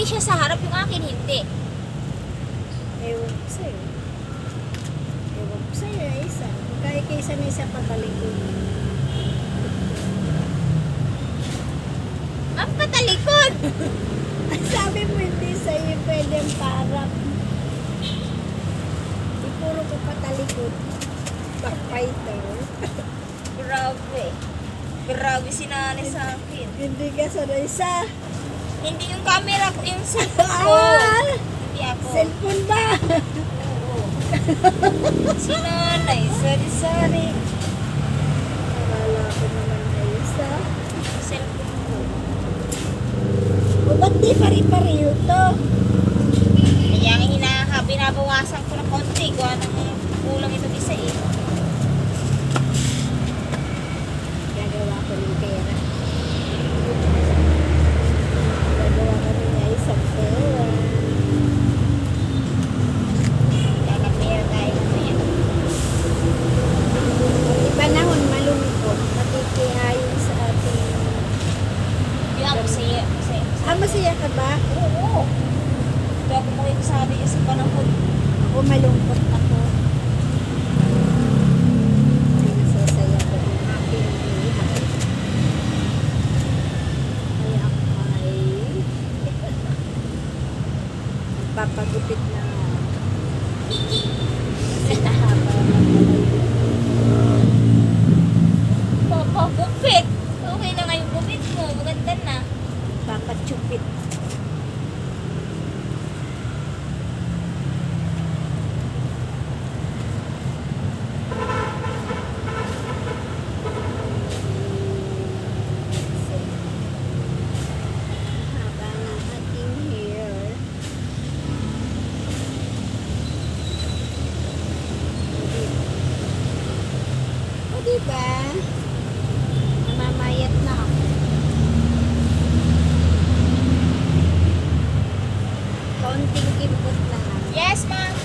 pwede siya sa harap, yung akin hindi. Ewan ko sa'yo. Ewan ko sa'yo, isa. Kaya kaysa na isa patalikod. Ang patalikod! Sabi mo hindi sa'yo pwede ang parap. Puro ko patalikod. Backfighter. Grabe. Grabe si nanay sa akin. Hindi ka sanay sa... Hindi yung camera ko, yung cellphone ko. Hindi ako. Cellphone ba? Oo. Si nanay, sorry. Akala ko naman ayos ha. Cellphone ko. O ba't di pari-pariyo to? Kaya nga binabawasan ko ng konti. Gawa ng kulang ito isa eh. Gagawa ko ng pera. Gagawa kami na isang pera. Kakapera tayo ngayon. Pati panahon malungkot. Matikihayin sa ating... Hindi ako masaya. masaya ka ba? Oo. Kaya ako makikisabi sa panahon. Ako malungkot ako. Ay, nasasaya ko ang aking buhay. Ay, ako ay papagupit na sinahaba ng buhay. Papagupit. Okay na nga yung gupit mo. Maganda na. Papatsupit. Haba ng aking hair. O diba? Namamayat na ako. Kaunting kimpot lang. Yes, ma'am.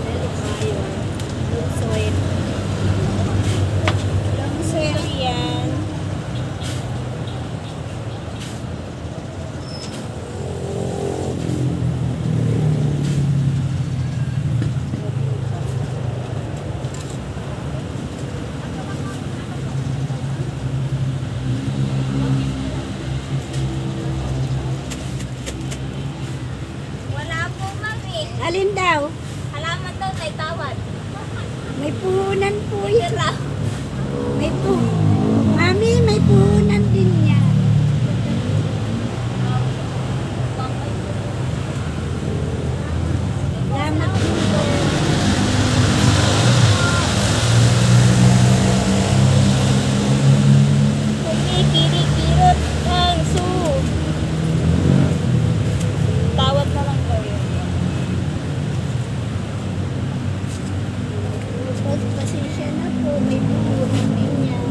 Balik tayo. Long soil. Long soil yan. Wala po, mami. Alin daw? Halaman daw, may tawad. May puhunan po yan. Tira. May Mami, may puhunan din yan. Salamat po. Kumikirikirot ang su. Tawad na lang kayo. Pasensya na po. May puhunan din yan.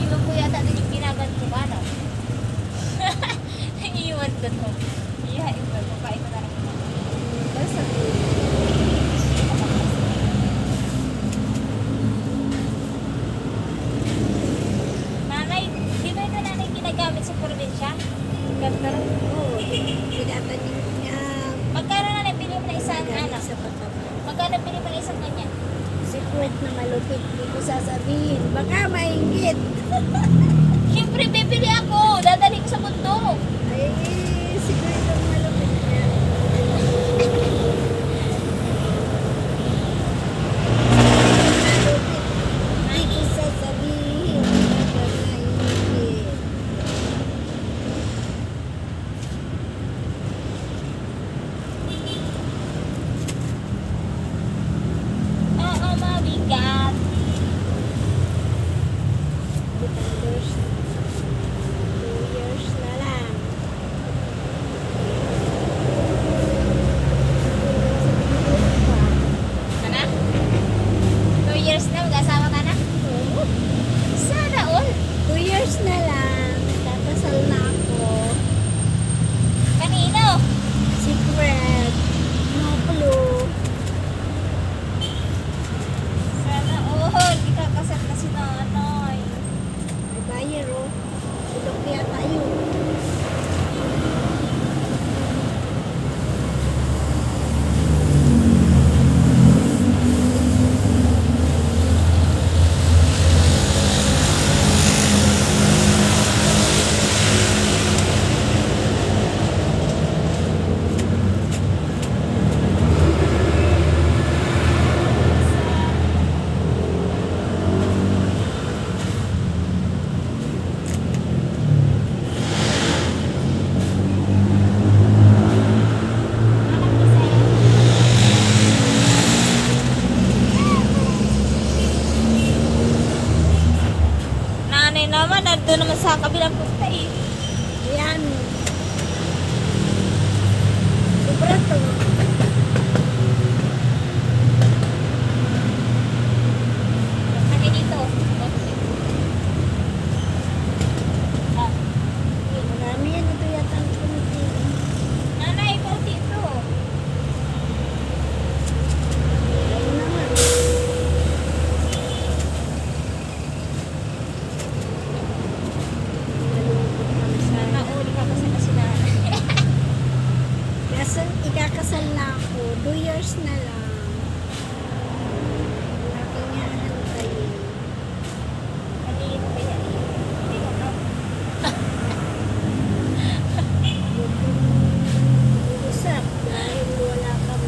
Iiwan ko yata din yung ginaganto ka, no? Iiwan ko to. Iihain ko. Papain ko na lang. Basta po. Nanay, di ba ito nanay ginagamit sa probinsya? Ganda rin po. Pinatanim niya. Magkano nanay bili mo na isang Galing anak? sa pataba. Magkano bili mo na isang ganyan? Secret na malupit. Hindi ko sasabihin. Baka maingit. Siyempre, bibili ako. Dadali ko sa bundok. Ay, secret na malupit niya. Malupit. Hindi ko sasabihin. Baka maingit. Oo, mabigat. 2 years na lang. doon naman sa kabilang punta eh. Yan. Sobra to. Laki dito. Ah, Marami yan. Ito yata ang kunti. nanay, ikaw dito. Ayun na nga. Nalungkot kami sa Nauli ka kasi kasi nanay. Kasal, ikakasal na ako. 2 years na lang. Laki niya hantayin. Maliit pa yan eh. Hindi ko na. Huwag kang usap dahil wala kang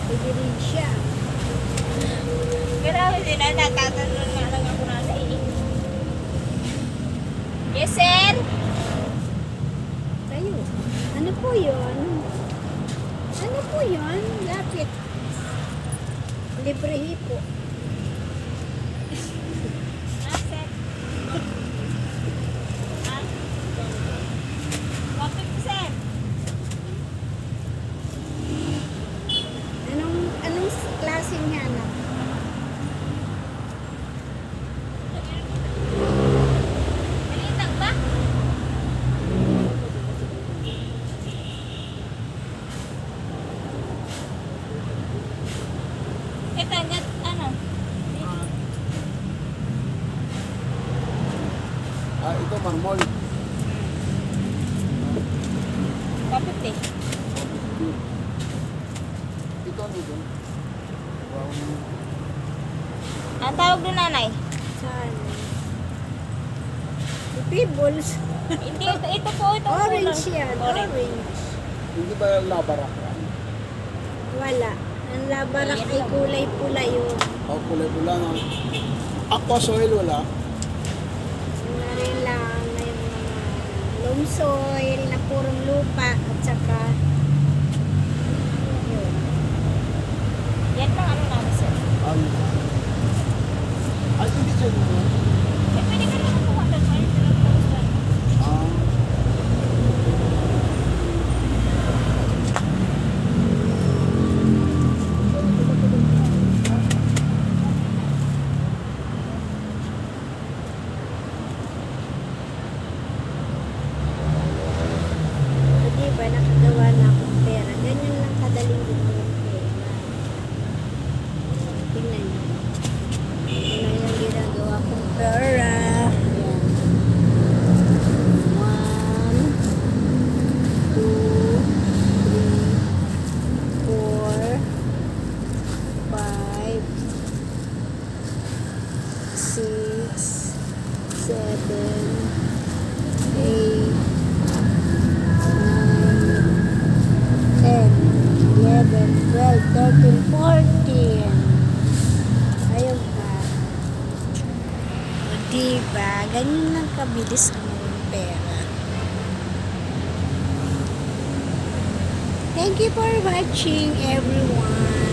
ebidensya. Grabe din na, nagtatanong nga lang ako nanay eh. Yes, sir? Tayo. Ano po yun? Ano po yun? Lapit. Libre hipo. Ah, sir? Ah? Wapit po, sir? Anong klaseng hanap? Maliit lang ba? Ito, ano? Ito marmol. Wapit eh. Ito ano doon? Brown. Ang tawag doon, nanay? Saan? Pebbles. Hindi, ito po, ito. Orange yan. Orange. Orange. Hindi ba labarak yan? Wala. Ang labarak ay kulay pula yun. O kulay-pula na. Aqua soil wala. Na rin lang na yung mga loam soil na purong lupa at saka yun. Yan lang ano namin, sir. Ay, hindi siya naman. Eh, pwede ka naman kuha doon. Ayun, sila tapos lang. Ah, O diba, nakagawa na akong pera. Ganyan lang kadaling gumawa ng pera. Tingnan niyo. Ano yung ginagawa kong pera. Yan. 1, 2, 3, 4, 5, 6, 7, 8, 10, 11, 12, 13, 14. Ayun pa. O diba, ganyan lang kabilis ang pera. Thank you for watching, everyone.